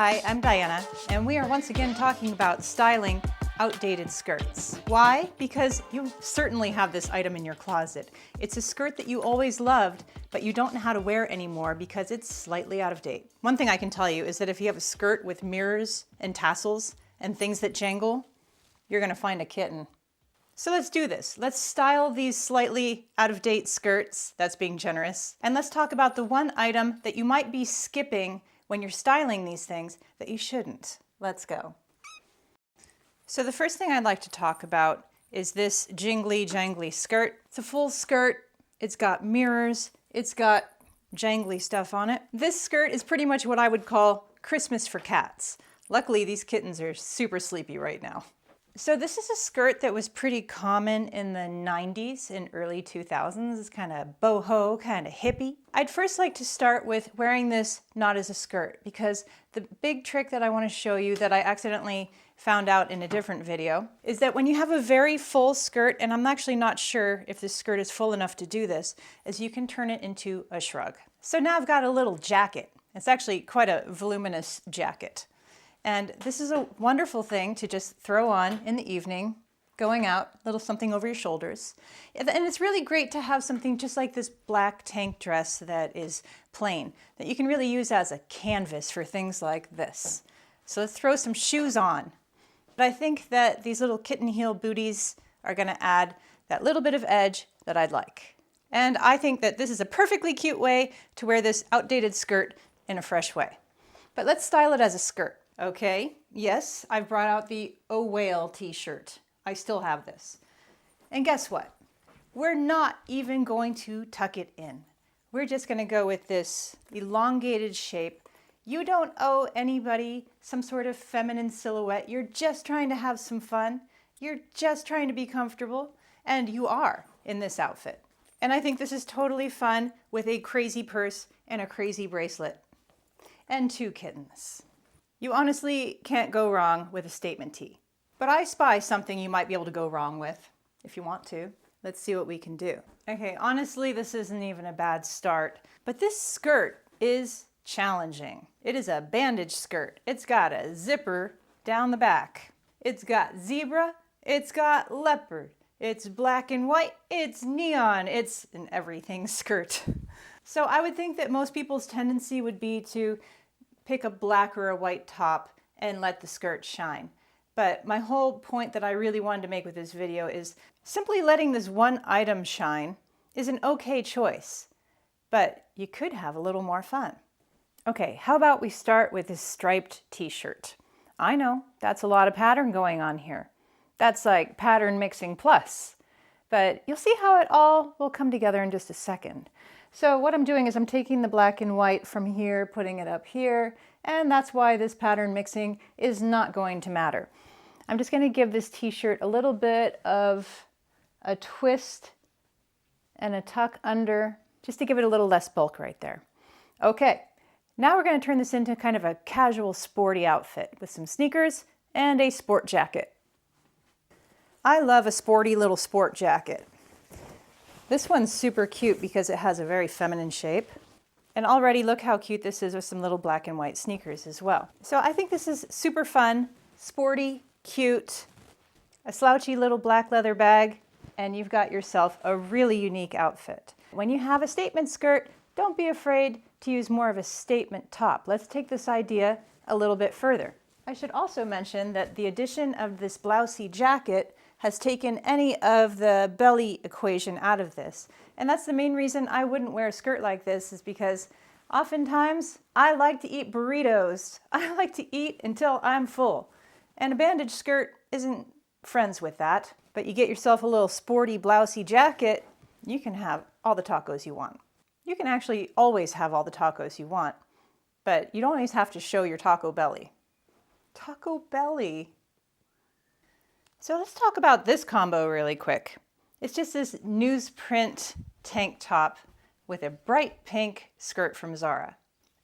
Hi, I'm Diana, and we are once again talking about styling outdated skirts. Why? Because you certainly have this item in your closet. It's a skirt that you always loved, but you don't know how to wear anymore because it's slightly out of date. One thing I can tell you is that if you have a skirt with mirrors and tassels and things that jangle, you're gonna find a kitten. So let's do this. Let's style these slightly out of date skirts, that's being generous, and let's talk about the one item that you might be skipping when you're styling these things that you shouldn't. Let's go. So the first thing I'd like to talk about is this jingly jangly skirt. It's a full skirt, it's got mirrors, it's got jangly stuff on it. This skirt is pretty much what I would call Christmas for cats. Luckily, these kittens are super sleepy right now. So this is a skirt that was pretty common in the 90s and early 2000s. It's kind of boho, kind of hippie. I'd first like to start with wearing this not as a skirt, because the big trick that I want to show you that I accidentally found out in a different video is that when you have a very full skirt, and I'm actually not sure if this skirt is full enough to do this, is you can turn it into a shrug. So now I've got a little jacket. It's actually quite a voluminous jacket. And this is a wonderful thing to just throw on in the evening, going out, a little something over your shoulders. And it's really great to have something just like this black tank dress that is plain, that you can really use as a canvas for things like this. So let's throw some shoes on. But I think that these little kitten heel booties are gonna add that little bit of edge that I'd like. And I think that this is a perfectly cute way to wear this outdated skirt in a fresh way. But let's style it as a skirt. Okay, yes, I've brought out the Oh Whale t-shirt. I still have this. And guess what? We're not even going to tuck it in. We're just gonna go with this elongated shape. You don't owe anybody some sort of feminine silhouette. You're just trying to have some fun. You're just trying to be comfortable, and you are in this outfit. And I think this is totally fun with a crazy purse and a crazy bracelet and 2 kittens. You honestly can't go wrong with a statement tee. But I spy something you might be able to go wrong with, if you want to. Let's see what we can do. Okay, honestly, this isn't even a bad start, but this skirt is challenging. It is a bandage skirt. It's got a zipper down the back. It's got zebra, it's got leopard, it's black and white, it's neon, it's an everything skirt. So I would think that most people's tendency would be to pick a black or a white top and let the skirt shine. But my whole point that I really wanted to make with this video is simply letting this one item shine is an okay choice, but you could have a little more fun. Okay, how about we start with this striped t-shirt? I know, that's a lot of pattern going on here. That's like pattern mixing plus, but you'll see how it all will come together in just a second. So what I'm doing is I'm taking the black and white from here, putting it up here, and that's why this pattern mixing is not going to matter. I'm just going to give this t-shirt a little bit of a twist and a tuck under, just to give it a little less bulk right there. Okay, now we're going to turn this into kind of a casual sporty outfit with some sneakers and a sport jacket. I love a sporty little sport jacket. This one's super cute because it has a very feminine shape. And already look how cute this is with some little black and white sneakers as well. So I think this is super fun, sporty, cute, a slouchy little black leather bag, and you've got yourself a really unique outfit. When you have a statement skirt, don't be afraid to use more of a statement top. Let's take this idea a little bit further. I should also mention that the addition of this blousey jacket has taken any of the belly equation out of this. And that's the main reason I wouldn't wear a skirt like this, is because oftentimes I like to eat burritos. I like to eat until I'm full. And a bandage skirt isn't friends with that. But you get yourself a little sporty blousey jacket, you can have all the tacos you want. You can actually always have all the tacos you want, but you don't always have to show your taco belly. Taco belly? So let's talk about this combo really quick. It's just this newsprint tank top with a bright pink skirt from Zara.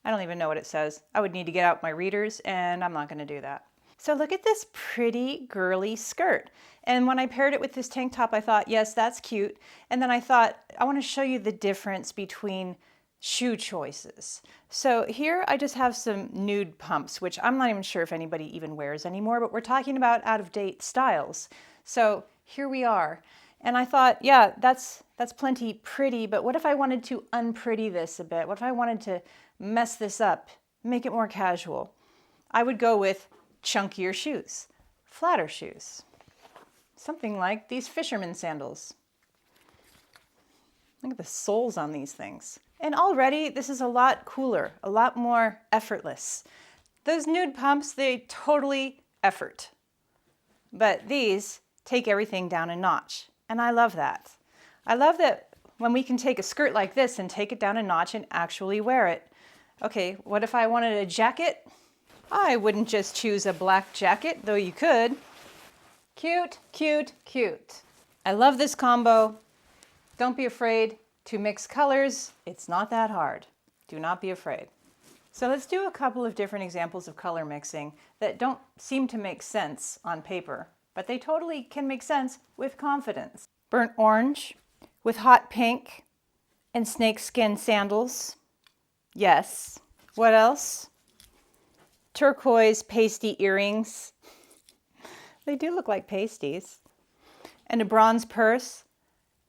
I don't even know what it says. I would need to get out my readers, and I'm not going to do that. So look at this pretty girly skirt. And when I paired it with this tank top, I thought, yes, that's cute. And then I thought, I want to show you the difference between shoe choices. So here I just have some nude pumps, which I'm not even sure if anybody even wears anymore, but we're talking about out-of-date styles. So here we are. And I thought, yeah, that's plenty pretty, but what if I wanted to unpretty this a bit? What if I wanted to mess this up, make it more casual? I would go with chunkier shoes, flatter shoes. Something like these fisherman sandals. Look at the soles on these things. And already this is a lot cooler, a lot more effortless. Those nude pumps, they totally effort. But these take everything down a notch. And I love that. I love that when we can take a skirt like this and take it down a notch and actually wear it. Okay, what if I wanted a jacket? I wouldn't just choose a black jacket, though you could. Cute, cute, cute. I love this combo. Don't be afraid to mix colors. It's not that hard. Do not be afraid. So let's do a couple of different examples of color mixing that don't seem to make sense on paper, but they totally can make sense with confidence. Burnt orange with hot pink and snakeskin sandals. Yes. What else? Turquoise pasty earrings. They do look like pasties. And a bronze purse.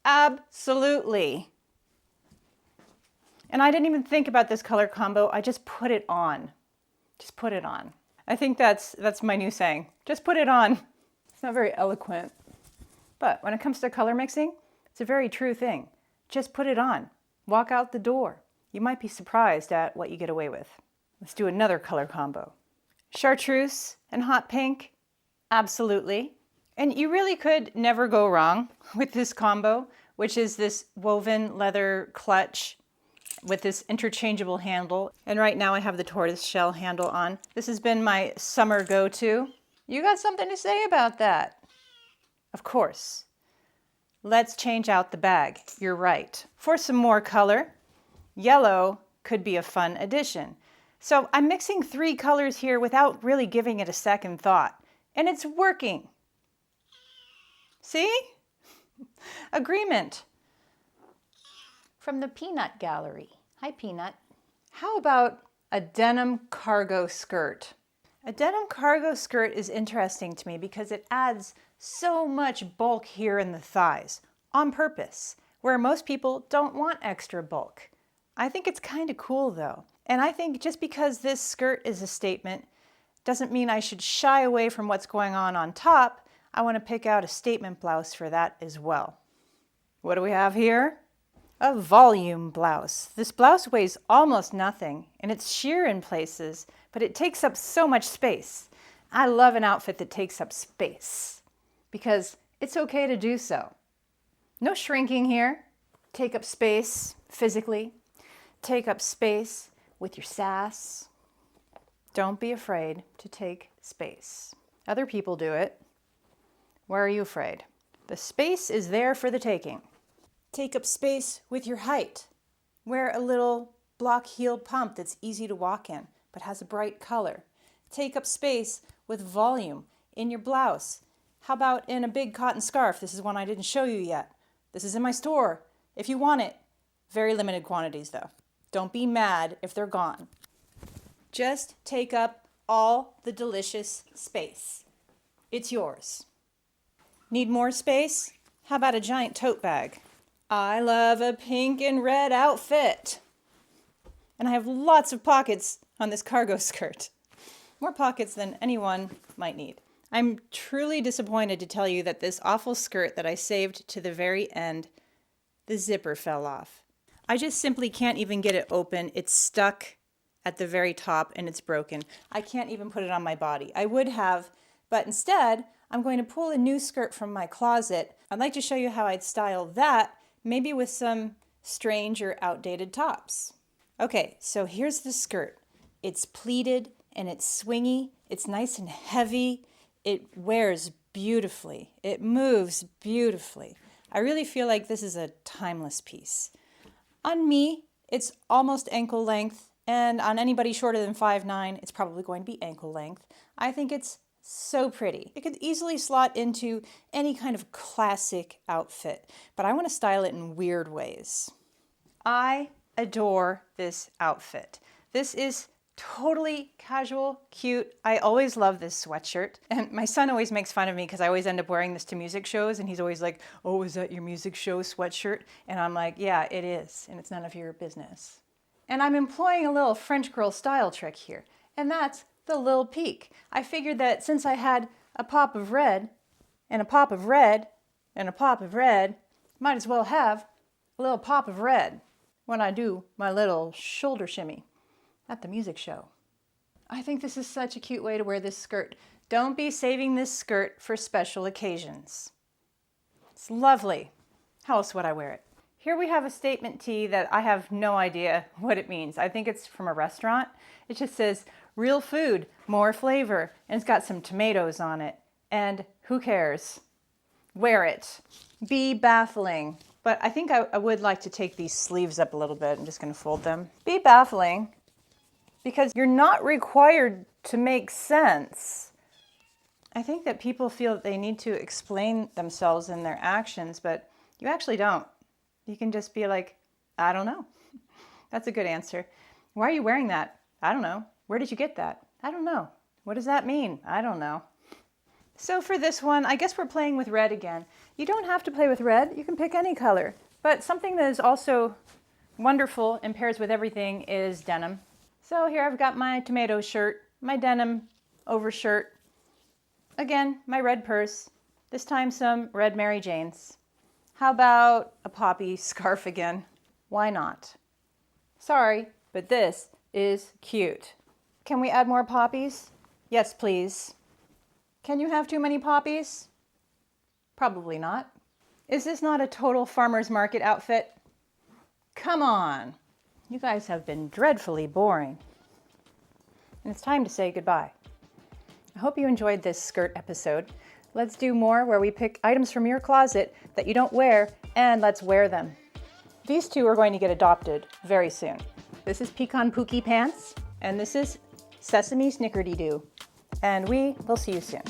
Absolutely. And I didn't even think about this color combo. I just put it on. Just put it on. I think that's my new saying. Just put it on. It's not very eloquent. But when it comes to color mixing, it's a very true thing. Just put it on. Walk out the door. You might be surprised at what you get away with. Let's do another color combo. Chartreuse and hot pink. Absolutely. And you really could never go wrong with this combo, which is this woven leather clutch with this interchangeable handle. And right now I have the tortoise shell handle on. This has been my summer go-to. You got something to say about that? Of course. Let's change out the bag. You're right. For some more color, yellow could be a fun addition. So I'm mixing 3 colors here without really giving it a second thought. And it's working. See? Agreement. From the Peanut Gallery. Hi, Peanut. How about a denim cargo skirt? A denim cargo skirt is interesting to me because it adds so much bulk here in the thighs on purpose, where most people don't want extra bulk. I think it's kind of cool though. And I think just because this skirt is a statement doesn't mean I should shy away from what's going on top. I want to pick out a statement blouse for that as well. What do we have here? A volume blouse. This blouse weighs almost nothing and it's sheer in places, but it takes up so much space. I love an outfit that takes up space because it's okay to do so. No shrinking here. Take up space physically. Take up space with your sass. Don't be afraid to take space. Other people do it. Why are you afraid? The space is there for the taking. Take up space with your height. Wear a little block heel pump that's easy to walk in, but has a bright color. Take up space with volume in your blouse. How about in a big cotton scarf? This is one I didn't show you yet. This is in my store if you want it. Very limited quantities though. Don't be mad if they're gone. Just take up all the delicious space. It's yours. Need more space? How about a giant tote bag? I love a pink and red outfit. And I have lots of pockets on this cargo skirt. More pockets than anyone might need. I'm truly disappointed to tell you that this awful skirt that I saved to the very end, the zipper fell off. I just simply can't even get it open. It's stuck at the very top and it's broken. I can't even put it on my body. I would have, but instead, I'm going to pull a new skirt from my closet. I'd like to show you how I'd style that, maybe with some strange or outdated tops. Okay, so here's the skirt. It's pleated and it's swingy. It's nice and heavy. It wears beautifully. It moves beautifully. I really feel like this is a timeless piece. On me, it's almost ankle length, and on anybody shorter than 5'9", it's probably going to be ankle length. I think it's so pretty. It could easily slot into any kind of classic outfit, but I want to style it in weird ways. I adore this outfit. This is totally casual, cute. I always love this sweatshirt. And my son always makes fun of me because I always end up wearing this to music shows, and he's always like, oh, is that your music show sweatshirt? And I'm like, yeah, it is, and it's none of your business. And I'm employing a little French girl style trick here, and that's the little peek. I figured that since I had a pop of red, and a pop of red, and a pop of red, might as well have a little pop of red when I do my little shoulder shimmy at the music show. I think this is such a cute way to wear this skirt. Don't be saving this skirt for special occasions. It's lovely. How else would I wear it? Here we have a statement tee that I have no idea what it means. I think it's from a restaurant. It just says, real food, more flavor, and it's got some tomatoes on it. And who cares? Wear it. Be baffling. But I think I would like to take these sleeves up a little bit. I'm just going to fold them. Be baffling. Because you're not required to make sense. I think that people feel that they need to explain themselves and their actions, but you actually don't. You can just be like, I don't know. That's a good answer. Why are you wearing that? I don't know. Where did you get that? I don't know. What does that mean? I don't know. So for this one, I guess we're playing with red again. You don't have to play with red. You can pick any color. But something that is also wonderful and pairs with everything is denim. So here I've got my tomato shirt, my denim overshirt. Again, my red purse. This time some red Mary Janes. How about a poppy scarf again? Why not? Sorry, but this is cute. Can we add more poppies? Yes, please. Can you have too many poppies? Probably not. Is this not a total farmer's market outfit? Come on. You guys have been dreadfully boring. And it's time to say goodbye. I hope you enjoyed this skirt episode. Let's do more where we pick items from your closet that you don't wear, and let's wear them. These two are going to get adopted very soon. This is Pecan Pookie Pants, and this is Sesame Snickerty-Doo. And we will see you soon.